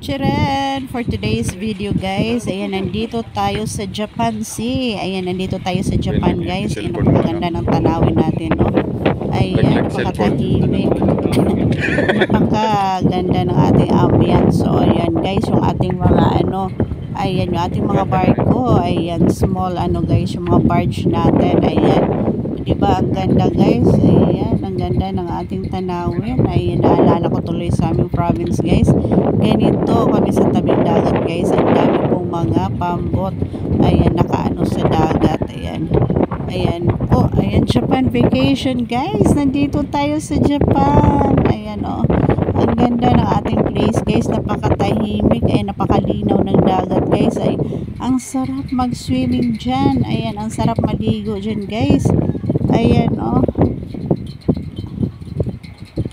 Charan! For today's video guys, ayan, nandito tayo sa Japan Sea. Ayan, nandito tayo sa Japan guys. Ayan, napakaganda ng tanawin natin, no? Ayan, napakatahimik. Napakaganda ng ating ambience. So, ayan guys, yung ating mga ayan, yung ating mga barko. Ayan, small guys, yung mga barge natin. Ayan, diba ang ganda guys? Ayan, ang ganda ng ating tanawin. Ayan, naalala ko tuloy sa aming province guys. Ganito kami sa tabing dagat guys. Ang dami pong mga pambot. Ayan, nakaano sa dagat. Ayan. Ayan po. Ayan, Japan vacation guys. Nandito tayo sa Japan. Ayan o. Ang ganda ng ating place guys. Napakatahimik. Ayan, napakalinaw ng dagat guys. Ay, ang sarap mag-swimming dyan. Ayan, ang sarap maligo dyan guys. Ayan o.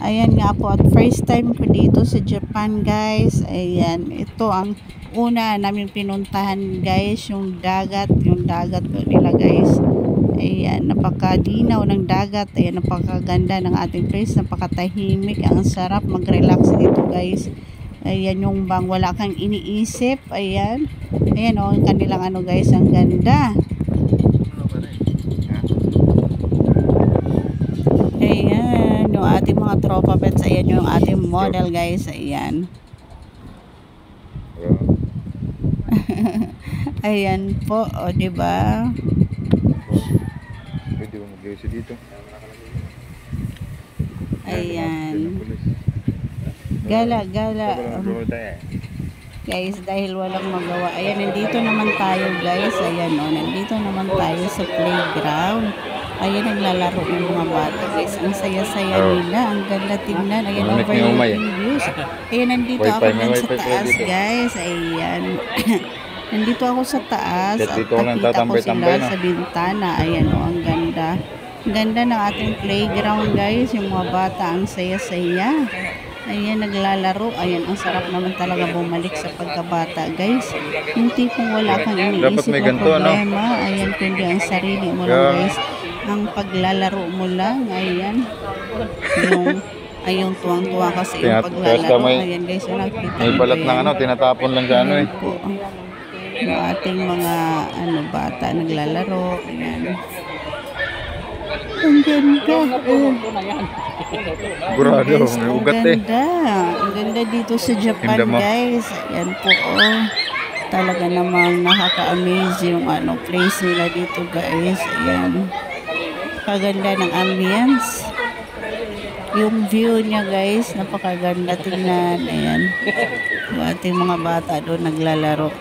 Ayan nga po, at first time ko dito sa Japan guys. Ayan, ito ang una namin pinuntahan guys, yung dagat nila guys. Ayan, napakadinaw ng dagat. Ayan, napakaganda ng ating place, napakatahimik, ang sarap mag-relax dito guys. Ayan, yung bang wala kang iniisip. Ayan, ayan o, ang kanilang guys, ang ganda. Ayan, yung ating mga tropa pets. Ayan yung ating model guys. Ayan. Ayan po, o diba? Pwede mo mag-iusi dito. Ayan. Gala. Guys, dahil walang magawa. Ayan, nandito naman tayo guys. Ayan o, nandito naman tayo sa playground. Ayan, naglalaro ng mga bata guys. Ang saya-saya nila. Ang ganda tingnan. Ayan, overlooking views. Ayan, nandito ako lang sa taas guys. Ayan. Nandito ako sa taas. At nakita ko sila sa bintana. Ayan o, ang ganda. Ang ganda ng ating playground guys. Yung mga bata, ang saya-saya. Ayan, naglalaro. Ayan, ang sarap naman talaga bumalik sa pagkabata guys. Yung tipong wala kang iniisip na problema. Ayan, kundi ang sarili mo lang guys. Ang paglalaro mo lang. Ayan, yung tuwang-tuwa kasi yung paglalaro. Ayan guys, yung nakita may balat ng tinatapon lang sa yung ating mga bata naglalaro. Ayan, ang ganda. Sigurado, may ugat Ang ganda dito sa Japan guys. Ayan po, talaga namang nakaka-amaze yung place nila dito guys. Ayan, kaganda ng ambience. Yung view niya guys, napakaganda tingnan. Ayan, yung ating mga bata doon naglalaro.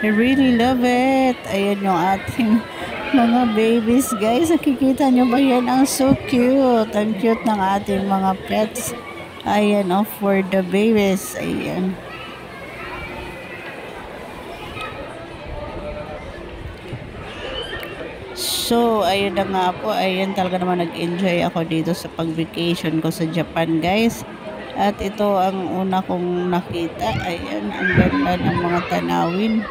I really love it. Ayan yung ating mga babies guys. Nakikita nyo ba yan? Ang so cute. Ang cute ng ating mga pets. Ayan for the babies. Ayan. So, ayun na nga po. Ayan, talaga naman nag-enjoy ako dito sa pag-vacation ko sa Japan guys. At ito ang una kong nakita. Ayan, ang ganda ng mga tanawin.